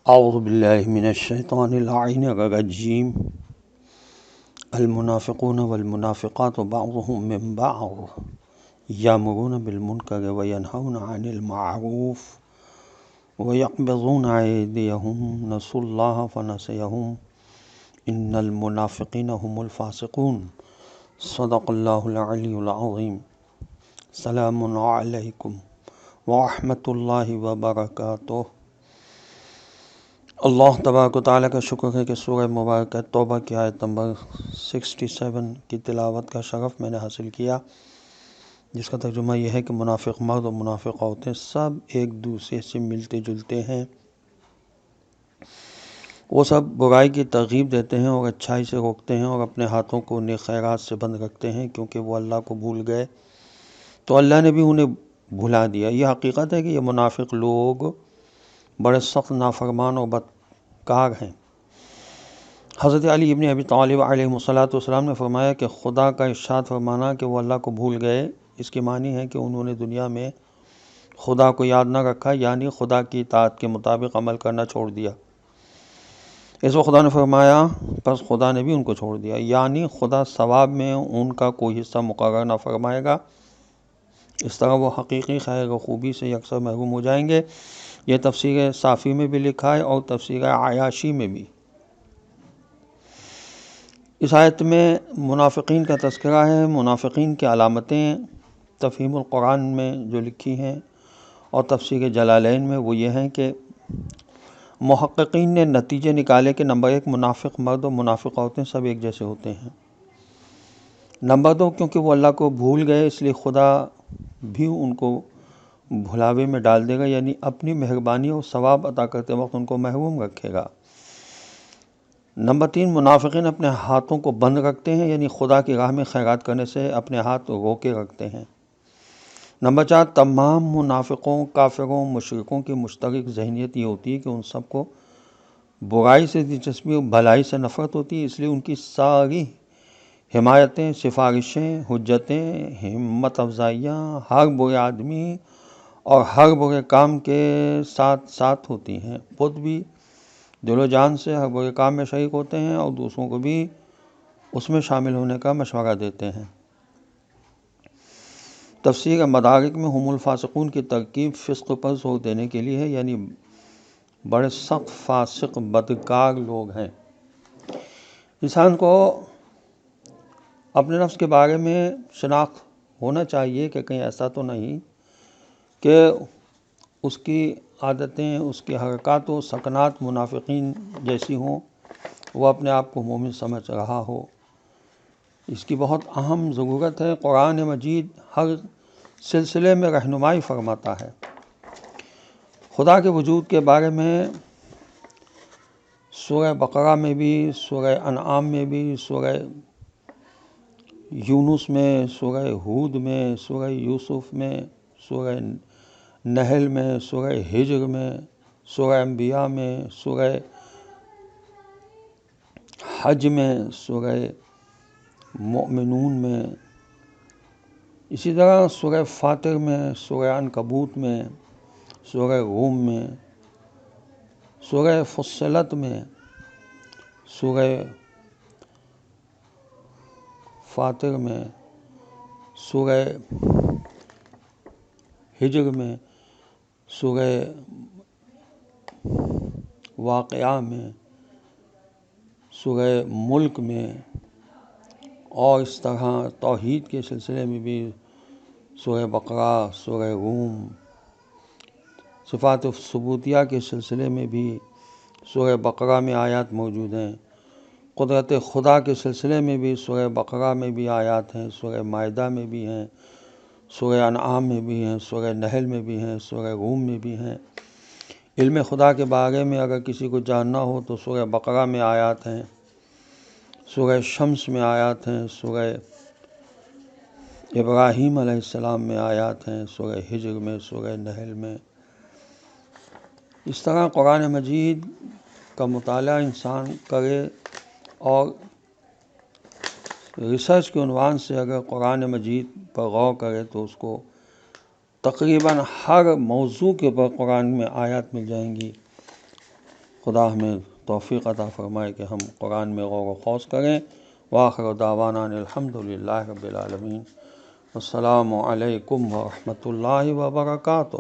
اعوذ باللہ من الشیطان اللعین الرجیم المنافقون والمنافقات بعضهم من بعض یامرون بالمنکر وینہون عن المعروف ویقبضون ایدیہم نسوا اللہ فنسیہم ان المنافقین هم الفاسقون صدق اللہ العلی العظیم۔ السلام علیکم ورحمۃ اللہ وبرکاتہ۔ اللہ تبارک و تعالیٰ کا شکر ہے کہ سورہ مبارکہ توبہ کی آیت نمبر 67 کی تلاوت کا شرف میں نے حاصل کیا، جس کا ترجمہ یہ ہے کہ منافق مرد اور منافق عورتیں سب ایک دوسرے سے ملتے جلتے ہیں۔ وہ سب برائی کی ترغیب دیتے ہیں اور اچھائی سے روکتے ہیں اور اپنے ہاتھوں کو نیک خیرات سے بند رکھتے ہیں، کیونکہ وہ اللہ کو بھول گئے تو اللہ نے بھی انہیں بھلا دیا۔ یہ حقیقت ہے کہ یہ منافق لوگ بڑے سخت نافرمان اور بدکار ہیں۔ حضرت علی ابن ابی طالب علیہ السلام نے فرمایا کہ خدا کا ارشاد فرمانا کہ وہ اللہ کو بھول گئے، اس کی معنی ہے کہ انہوں نے دنیا میں خدا کو یاد نہ رکھا، یعنی خدا کی اطاعت کے مطابق عمل کرنا چھوڑ دیا۔ اس وقت خدا نے فرمایا پس خدا نے بھی ان کو چھوڑ دیا، یعنی خدا ثواب میں ان کا کوئی حصہ مقرر نہ فرمائے گا۔ اس طرح وہ حقیقی خیر و خوبی سے یکسر محروم ہو جائیں گے۔ یہ تفسیر صافی میں بھی لکھا ہے اور تفسیر عیاشی میں بھی۔ اس آیت میں منافقین کا تذکرہ ہے۔ منافقین کی علامتیں تفہیم القرآن میں جو لکھی ہیں اور تفسیر جلالین میں وہ یہ ہیں کہ محققین نے نتیجے نکالے کہ نمبر 1 منافق مرد اور منافق عورتیں سب ایک جیسے ہوتے ہیں۔ نمبر 2 کیونکہ وہ اللہ کو بھول گئے اس لیے خدا بھی ان کو بھلاوے میں ڈال دے گا، یعنی اپنی مہربانی اور ثواب عطا کرتے وقت ان کو محروم رکھے گا۔ نمبر 3 منافقین اپنے ہاتھوں کو بند رکھتے ہیں، یعنی خدا کی راہ میں خیرات کرنے سے اپنے ہاتھ روکے رکھتے ہیں۔ نمبر 4 تمام منافقوں، کافروں، مشرکوں کی مشترک ذہنیت یہ ہوتی ہے کہ ان سب کو برائی سے دلچسپی اور بھلائی سے نفرت ہوتی ہے، اس لیے ان کی ساری حمایتیں، سفارشیں، حجتیں، ہمت افزائیاں ہر برے آدمی اور ہر برے کام کے ساتھ ساتھ ہوتی ہیں۔ خود بھی دل و جان سے ہر برے کام میں شریک ہوتے ہیں اور دوسروں کو بھی اس میں شامل ہونے کا مشورہ دیتے ہیں۔ تفسیر مدارک میں ہم الفاسقون کی ترکیب فسق پر زور دینے کے لیے ہے، یعنی بڑے سخت فاسق بدکار لوگ ہیں۔ انسان کو اپنے نفس کے بارے میں شناخت ہونا چاہیے کہ کہیں ایسا تو نہیں کہ اس کی عادتیں، اس کی حرکات و سکنات منافقین جیسی ہوں، وہ اپنے آپ کو مومن سمجھ رہا ہو۔ اس کی بہت اہم ضرورت ہے۔ قرآن مجید ہر سلسلے میں رہنمائی فرماتا ہے۔ خدا کے وجود کے بارے میں سورہ بقرہ میں بھی، سورہ انعام میں بھی، سورہ یونس میں، سورہ ہود میں، سورہ یوسف میں، سورہ نحل میں، سورہ ہجر میں، سورہ انبیاء میں، سورہ حج میں، سورہ مومنون میں، اسی طرح سورہ فاطر میں، سورہ عنکبوت میں، سورہ روم میں، سورہ فصلت میں، سورہ فاطر میں، سورہ ہجر میں، سورہ واقعہ میں، سورہ ملک میں، اور اس طرح توحید کے سلسلے میں بھی سورہ بقرہ، سورہ روم، صفات ثبوتیہ کے سلسلے میں بھی سورہ بقرہ میں آیات موجود ہیں۔ قدرت خدا کے سلسلے میں بھی سورہ بقرہ میں بھی آیات ہیں، سورہ مائدہ میں بھی ہیں، سورہ انعام میں بھی ہیں، سورہ نحل میں بھی ہیں، سورہ روم میں بھی ہیں۔ علم خدا کے بارے میں اگر کسی کو جاننا ہو تو سورہ بقرہ میں آیات ہیں، سورہ شمس میں آیات ہیں، سورہ ابراہیم علیہ السلام میں آیات ہیں، سورہ ہجر میں، سورہ نحل میں۔ اس طرح قرآن مجید کا مطالعہ انسان کرے اور ریسرچ کے عنوان سے اگر قرآن مجید پر غور کرے تو اس کو تقریباً ہر موضوع کے اوپر قرآن میں آیات مل جائیں گی۔ خدا ہمیں توفیق عطا فرمائے کہ ہم قرآن میں غور و خوض کریں۔ وآخر دعوانا الحمد للہ رب العالمین۔ السلام علیکم ورحمۃ اللہ وبرکاتہ۔